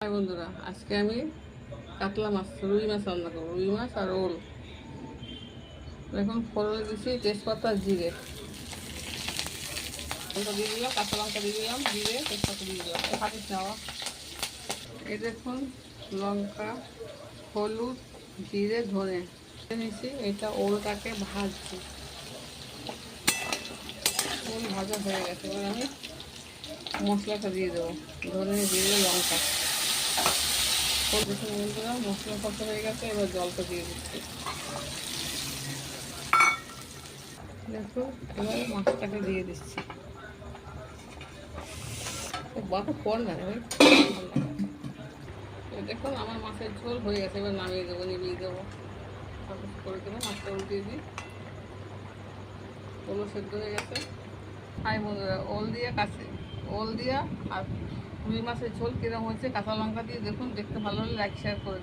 High বন্ধুরা, আজকে আমি কাতলা মাছ রুই মাছ রান্না করবো। রুই মাছ আর ওল। এখন ফোড়নে দিচ্ছি তেজপাতা জিরে, লঙ্কা দিয়ে দিলাম, কাঁচা লঙ্কা দিয়ে দিলাম, জিরে তেজপাতা দিয়ে দিলাম। হাতিস নেওয়া এই দেখুন, লঙ্কা, হলুদ, জিরে, ধনে নিচ্ছি। এটা ওলটাকে ভাজছি। ওল ভাজা হয়ে গেছে, এবার আমি মশলাটা দিয়ে দেবো। ধনে, জিরে, লঙ্কা। দেখুন বন্ধুরা, মশলা কত হয়ে গেছে। এবার জলটা দিয়ে দিচ্ছি। দেখুন, এবার মাছটাকে দিয়ে দিচ্ছি। বাটা কর না ভাই। দেখুন আমার মাছের ঝোল হয়ে গেছে। এবার নামিয়ে দেবো, নিভিয়ে দেবো, করে দেবো। মাছটা উল্টিয়ে দিই। ওলও সেদ্ধ হয়ে গেছে। হাই বন্ধুরা, ওল দিয়া আর রুই মাছের ঝোল কীরকম হয়েছে কাঁচা লঙ্কা দিয়ে দেখুন। দেখতে ভালো হলে লাইক শেয়ার করে